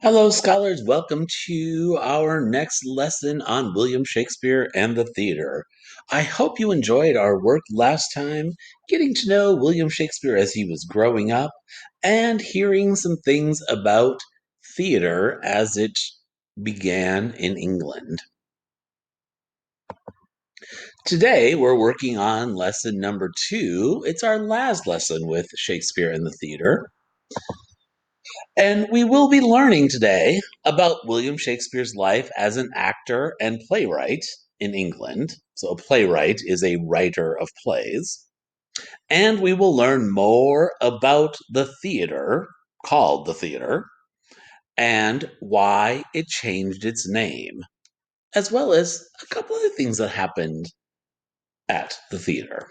Hello, scholars. Welcome to our next lesson on William Shakespeare and the theater. I hope you enjoyed our work last time, getting to know William Shakespeare as he was growing up and hearing some things about theater as it began in England. Today, we're working on lesson number 2. It's our last lesson with Shakespeare and the theater. And we will be learning today about William Shakespeare's life as an actor and playwright in England. So, a playwright is a writer of plays. And we will learn more about the theater, called the theater, and why it changed its name, as well as a couple of things that happened at the theater.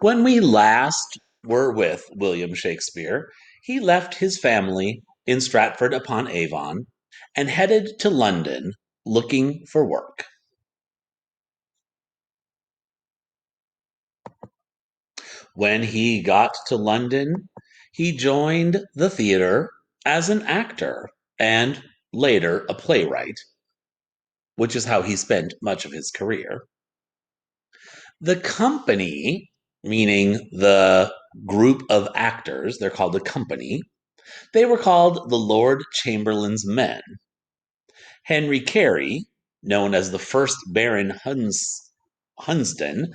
When we last were with William Shakespeare, he left his family in Stratford upon Avon and headed to London looking for work. When he got to London, he joined the theater as an actor and later a playwright, which is how he spent much of his career. The company, meaning the group of actors, they're called a company. They were called the Lord Chamberlain's Men. Henry Carey, known as the first Baron Hunsdon,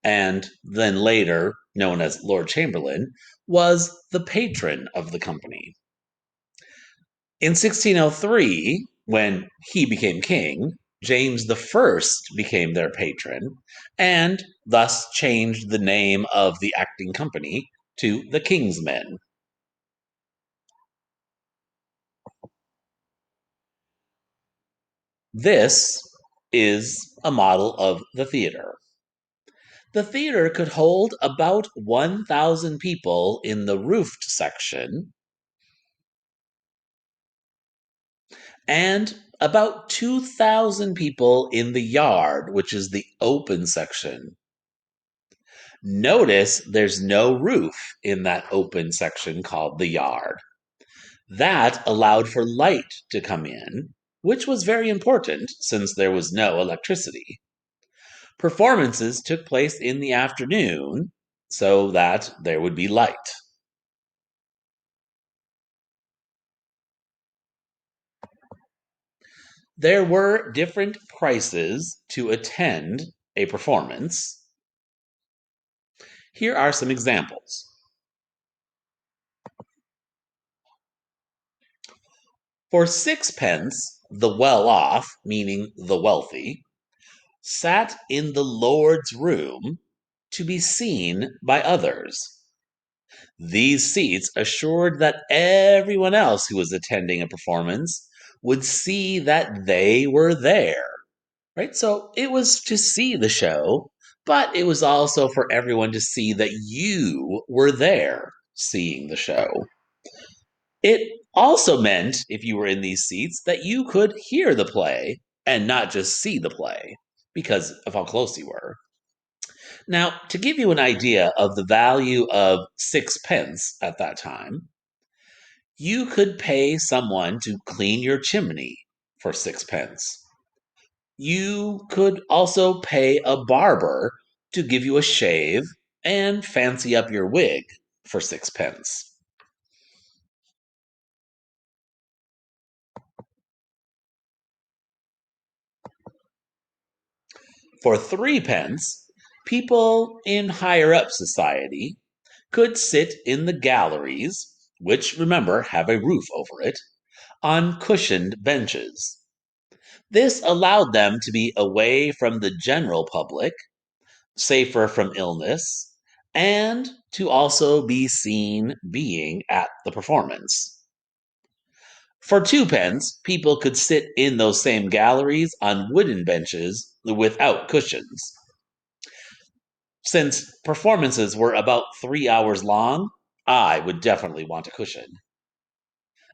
and then later known as Lord Chamberlain, was the patron of the company. In 1603, when he became king, James I became their patron and thus changed the name of the acting company to the King's Men. This is a model of the theater. The theater could hold about 1,000 people in the roofed section and about 2,000 people in the yard, which is the open section. Notice there's no roof in that open section called the yard. That allowed for light to come in, which was very important since there was no electricity. Performances took place in the afternoon so that there would be light. There were different prices to attend a performance. Here are some examples. For sixpence, the well off, meaning the wealthy, sat in the Lord's room to be seen by others. These seats assured that everyone else who was attending a performance would see that they were there, right? So it was to see the show, but it was also for everyone to see that you were there seeing the show. It also meant, if you were in these seats, that you could hear the play and not just see the play because of how close you were. Now, to give you an idea of the value of sixpence at that time, you could pay someone to clean your chimney for sixpence. You could also pay a barber to give you a shave and fancy up your wig for sixpence. For threepence, people in higher up society could sit in the galleries, which remember have a roof over it, on cushioned benches. This allowed them to be away from the general public, safer from illness, and to also be seen being at the performance. For twopence, people could sit in those same galleries on wooden benches without cushions. Since performances were about 3 hours long, I would definitely want a cushion.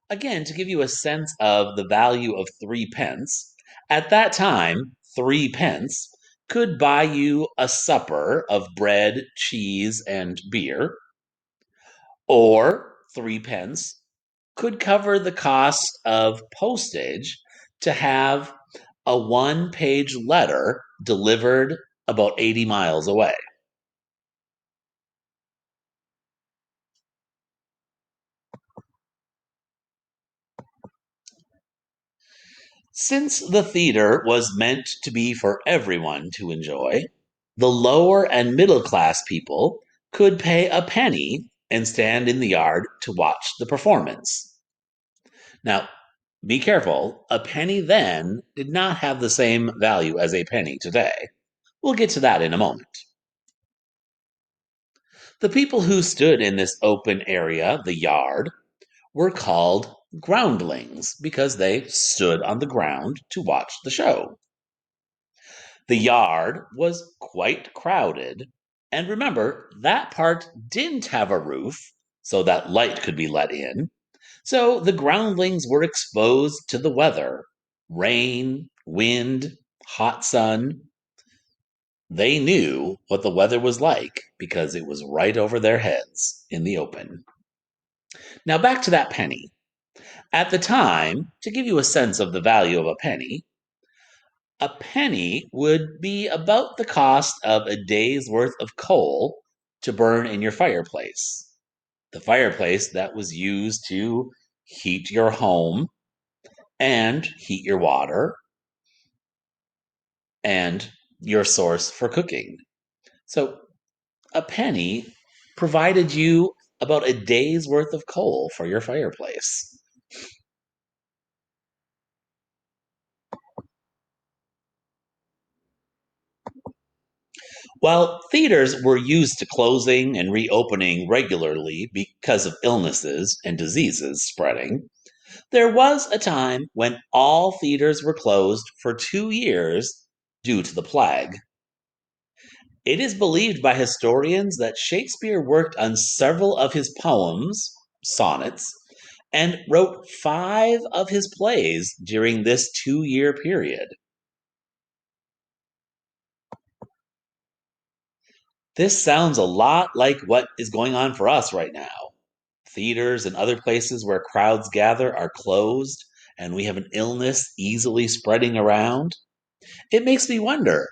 Again, to give you a sense of the value of threepence, at that time, threepence could buy you a supper of bread, cheese, and beer. Or 3 pence could cover the cost of postage to have a 1 page letter delivered about 80 miles away. Since the theater was meant to be for everyone to enjoy, the lower and middle class people could pay a penny and stand in the yard to watch the performance. Now, be careful, a penny then did not have the same value as a penny today. We'll get to that in a moment. The people who stood in this open area, the yard, were called groundlings because they stood on the ground to watch the show. The yard was quite crowded, and remember, that part didn't have a roof so that light could be let in. So the groundlings were exposed to the weather rain, wind, hot sun. They knew what the weather was like because it was right over their heads in the open. Now, back to that penny. At the time, to give you a sense of the value of a penny would be about the cost of a day's worth of coal to burn in your fireplace. The fireplace that was used to heat your home and heat your water and your source for cooking. So a penny provided you about a day's worth of coal for your fireplace. While theaters were used to closing and reopening regularly because of illnesses and diseases spreading, there was a time when all theaters were closed for 2 years due to the plague. It is believed by historians that Shakespeare worked on several of his poems, sonnets, and wrote 5 of his plays during this 2 year period. This sounds a lot like what is going on for us right now. Theaters and other places where crowds gather are closed, and we have an illness easily spreading around. It makes me wonder,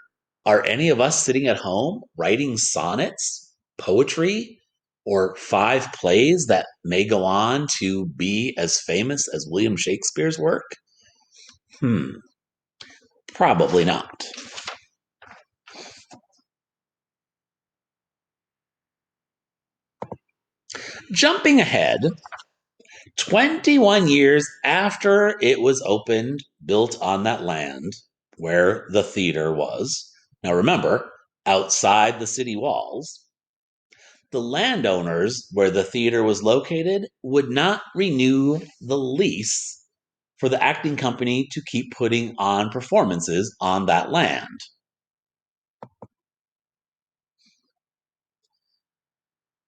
are any of us sitting at home writing sonnets, poetry, or 5 plays that may go on to be as famous as William Shakespeare's work? Hmm, probably not. Jumping ahead, 21 years after it was opened, built on that land where the theater was. Now remember, outside the city walls, the landowners where the theater was located would not renew the lease for the acting company to keep putting on performances on that land.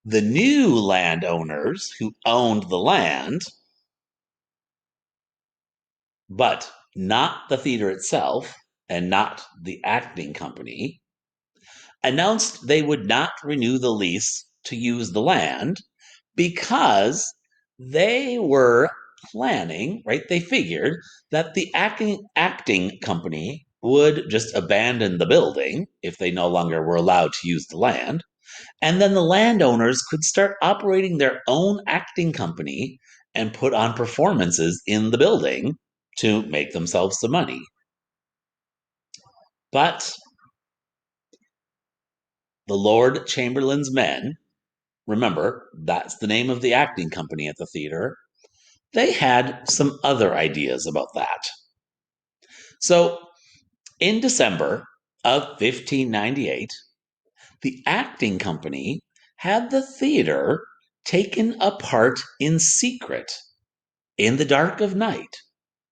The new landowners who owned the land, but not the theater itself and not the acting company, announced they would not renew the lease to use the land because they were planning, right? They figured that the acting company would just abandon the building if they no longer were allowed to use the land. And then the landowners could start operating their own acting company and put on performances in the building to make themselves some money. But the Lord Chamberlain's men, remember, that's the name of the acting company at the theater, they had some other ideas about that. So, in December of 1598, the acting company had the theater taken apart in secret in the dark of night,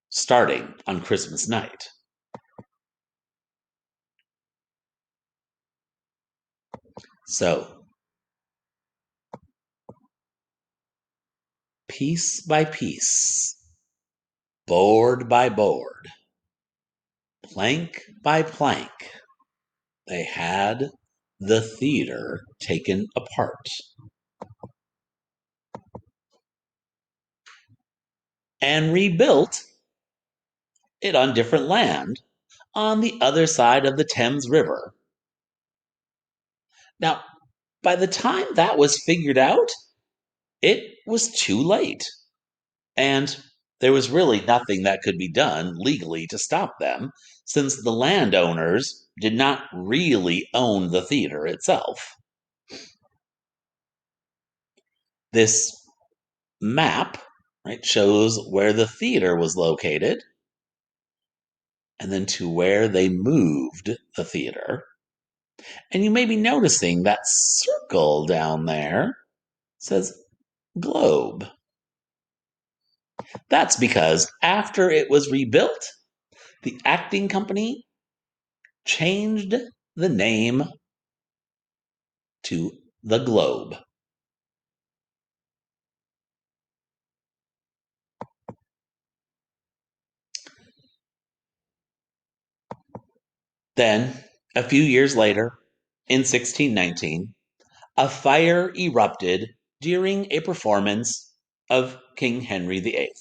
starting on Christmas night. So, piece by piece, board by board, plank by plank, they had the theater taken apart. and rebuilt it on different land on the other side of the Thames River. Now, by the time that was figured out, it was too late. And there was really nothing that could be done legally to stop them, since the landowners did not really own the theater itself. This map, right, shows where the theater was located and then to where they moved the theater. And you may be noticing that circle down there says globe. That's because after it was rebuilt, the acting company changed the name to the Globe. Then, a few years later, in 1619, a fire erupted during a performance of King Henry VIII,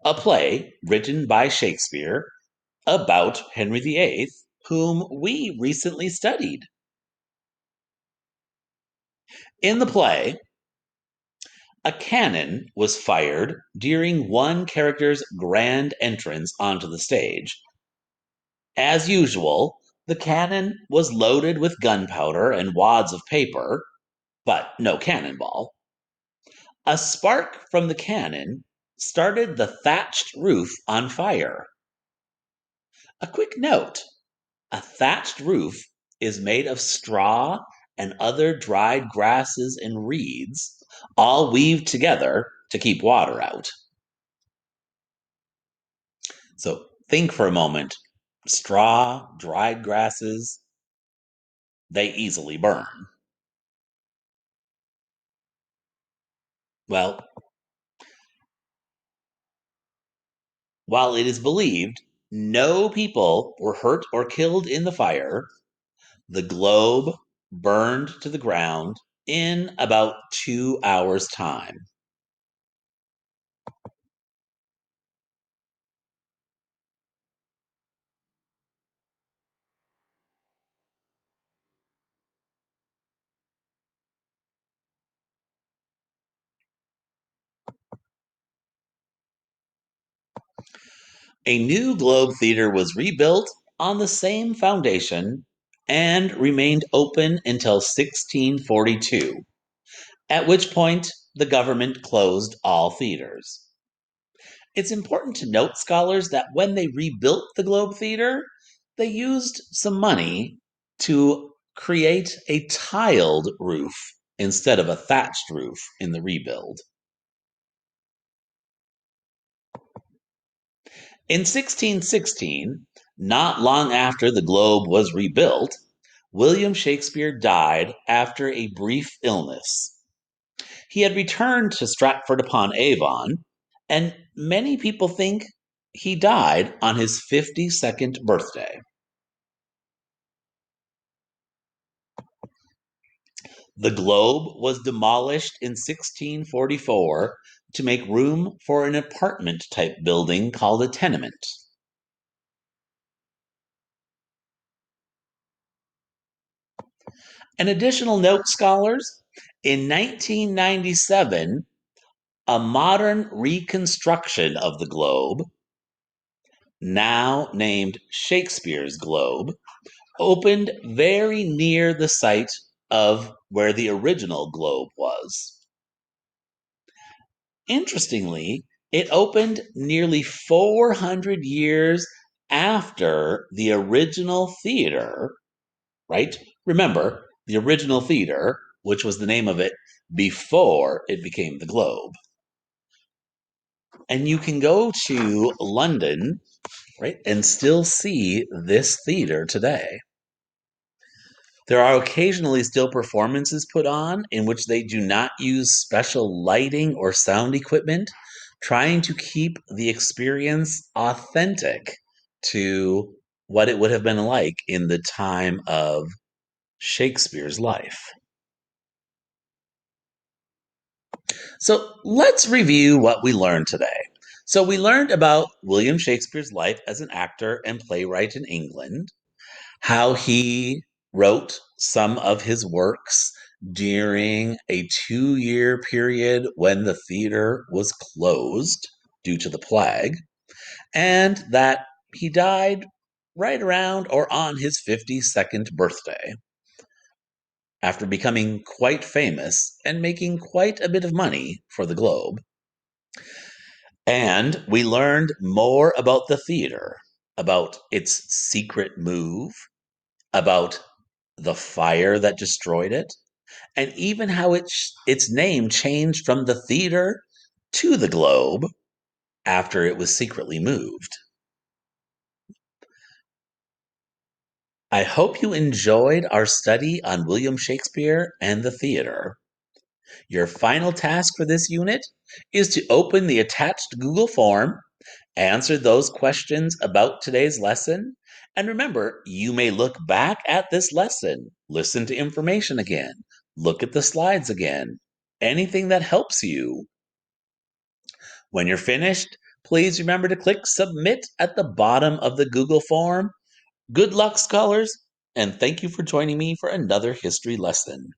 a play written by Shakespeare about Henry VIII, whom we recently studied. In the play, a cannon was fired during one character's grand entrance onto the stage. As usual, the cannon was loaded with gunpowder and wads of paper, but no cannonball. A spark from the cannon started the thatched roof on fire. A quick note: a thatched roof is made of straw and other dried grasses and reeds, all weaved together to keep water out. So think for a moment: straw, dried grasses, they easily burn. Well, while it is believed no people were hurt or killed in the fire, the globe burned to the ground in about 2 hours' time. A new Globe Theater was rebuilt on the same foundation and remained open until 1642, at which point the government closed all theaters. It's important to note, scholars, that when they rebuilt the Globe Theater, they used some money to create a tiled roof instead of a thatched roof in the rebuild. In 1616, not long after the Globe was rebuilt, William Shakespeare died after a brief illness. He had returned to Stratford upon Avon, and many people think he died on his 52nd birthday. The Globe was demolished in 1644 to make room for an apartment type building called a tenement. An additional note, scholars: in 1997, a modern reconstruction of the Globe, now named Shakespeare's Globe, opened very near the site of where the original Globe was. Interestingly, it opened nearly 400 years after the original theater, right? Remember, the original theater, which was the name of it before it became the Globe. And you can go to London, right, and still see this theater today. There are occasionally still performances put on in which they do not use special lighting or sound equipment, trying to keep the experience authentic to what it would have been like in the time of Shakespeare's life. So let's review what we learned today. So we learned about William Shakespeare's life as an actor and playwright in England, how he wrote some of his works during a 2-year period when the theater was closed due to the plague, and that he died right around or on his 52nd birthday after becoming quite famous and making quite a bit of money for the Globe. And we learned more about the theater, about its secret move, about the fire that destroyed it, and even how its name changed from the theater to the Globe after it was secretly moved. I hope you enjoyed our study on William Shakespeare and the theater. Your final task for this unit is to open the attached Google form, answer those questions about today's lesson, and remember, you may look back at this lesson, listen to information again, look at the slides again, anything that helps you. When you're finished, please remember to click Submit at the bottom of the Google form. Good luck, scholars, and thank you for joining me for another history lesson.